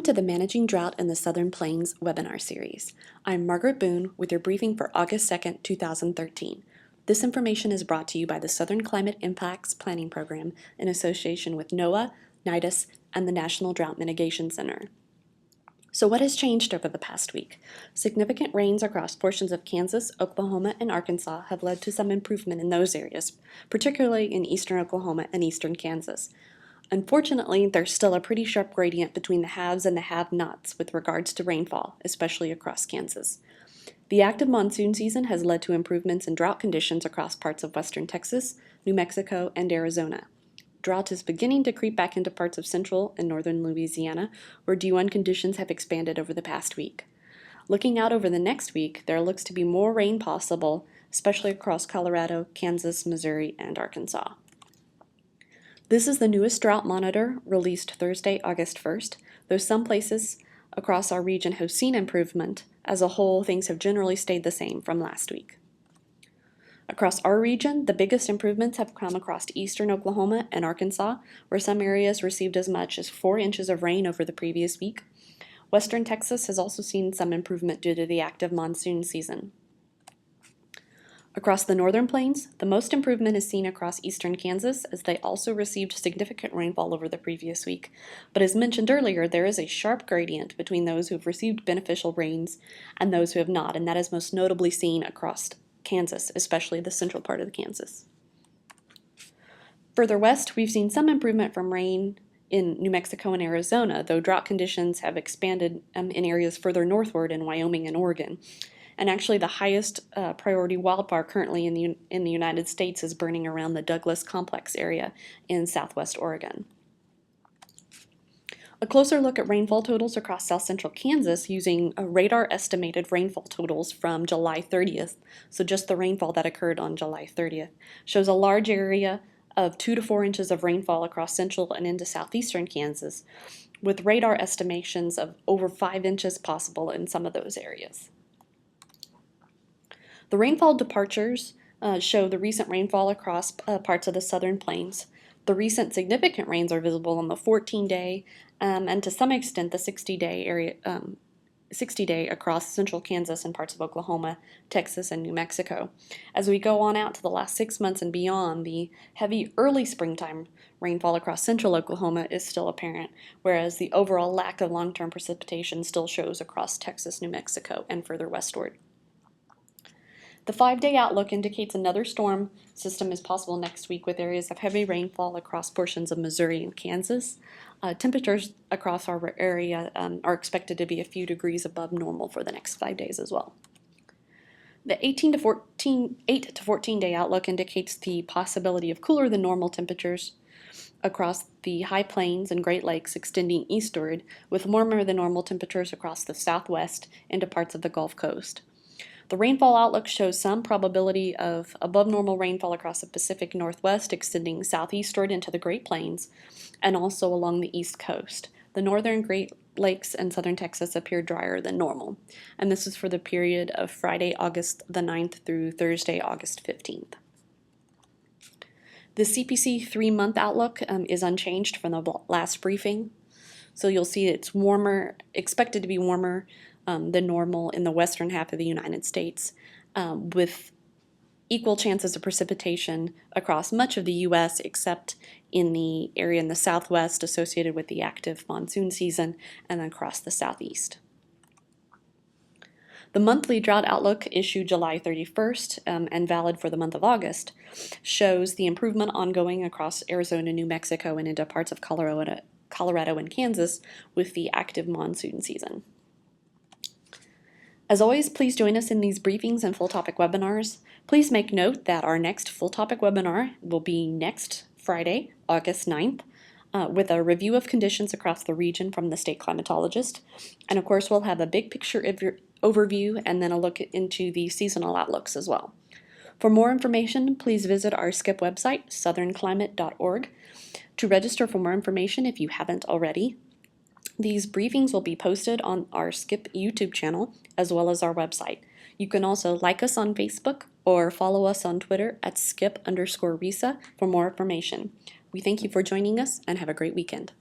to the Managing Drought in the Southern Plains webinar series. I'm Margaret Boone with your briefing for August 2nd, 2013. This information is brought to you by the Southern Climate Impacts Planning Program in association with NOAA, NIDIS, and the National Drought Mitigation Center. So what has changed over the past week? Significant rains across portions of Kansas, Oklahoma, and Arkansas have led to some improvement in those areas, particularly in eastern Oklahoma and eastern Kansas. Unfortunately, there's still a pretty sharp gradient between the haves and the have-nots with regards to rainfall, especially across Kansas. The active monsoon season has led to improvements in drought conditions across parts of western Texas, New Mexico, and Arizona. Drought is beginning to creep back into parts of central and northern Louisiana, where D1 conditions have expanded over the past week. Looking out over the next week, there looks to be more rain possible, especially across Colorado, Kansas, Missouri, and Arkansas. This is the newest drought monitor, released Thursday, August 1st. Though some places across our region have seen improvement, as a whole, things have generally stayed the same from last week. Across our region, the biggest improvements have come across eastern Oklahoma and Arkansas, where some areas received as much as 4 inches of rain over the previous week. Western Texas has also seen some improvement due to the active monsoon season. Across the northern plains, the most improvement is seen across eastern Kansas, as they also received significant rainfall over the previous week. But as mentioned earlier, there is a sharp gradient between those who have received beneficial rains and those who have not, and that is most notably seen across Kansas, especially the central part of Kansas. Further west, we've seen some improvement from rain in New Mexico and Arizona, though drought conditions have expanded in areas further northward in Wyoming and Oregon. And actually, the highest priority wildfire currently in the United States is burning around the Douglas Complex area in southwest Oregon. A closer look at rainfall totals across south central Kansas using a radar estimated rainfall totals from July 30th, so just the rainfall that occurred on July 30th, shows a large area of 2 to 4 inches of rainfall across central and into southeastern Kansas, with radar estimations of over 5 inches possible in some of those areas. The rainfall departures show the recent rainfall across parts of the southern plains. The recent significant rains are visible on the 14-day and to some extent the 60-day area, 60-day across central Kansas and parts of Oklahoma, Texas, and New Mexico. As we go on out to the last 6 months and beyond, the heavy early springtime rainfall across central Oklahoma is still apparent, whereas the overall lack of long-term precipitation still shows across Texas, New Mexico, and further westward. The 5-day outlook indicates another storm system is possible next week with areas of heavy rainfall across portions of Missouri and Kansas. Temperatures across our area are expected to be a few degrees above normal for the next 5 days as well. The 8 to 14-day outlook indicates the possibility of cooler than normal temperatures across the high plains and Great Lakes extending eastward, with warmer than normal temperatures across the southwest into parts of the Gulf Coast. The rainfall outlook shows some probability of above normal rainfall across the Pacific Northwest extending southeastward into the Great Plains and also along the East Coast. The northern Great Lakes and southern Texas appear drier than normal, and this is for the period of Friday, August the 9th through Thursday, August 15th. The CPC 3-month outlook is unchanged from the last briefing, so you'll see it's warmer, expected to be warmer than normal in the western half of the United States, with equal chances of precipitation across much of the U.S. except in the area in the southwest associated with the active monsoon season and across the southeast. The monthly drought outlook issued July 31st and valid for the month of August shows the improvement ongoing across Arizona, New Mexico, and into parts of Colorado and Kansas with the active monsoon season. As always, please join us in these briefings and full topic webinars. Please make note that our next full topic webinar will be next Friday, August 9th, with a review of conditions across the region from the state climatologist. And of course, we'll have a big picture overview and then a look into the seasonal outlooks as well. For more information, please visit our SCIP website, southernclimate.org, to register for more information if you haven't already. These briefings will be posted on our SCIP YouTube channel as well as our website. You can also like us on Facebook or follow us on Twitter at skip_RISA for more information. We thank you for joining us and have a great weekend.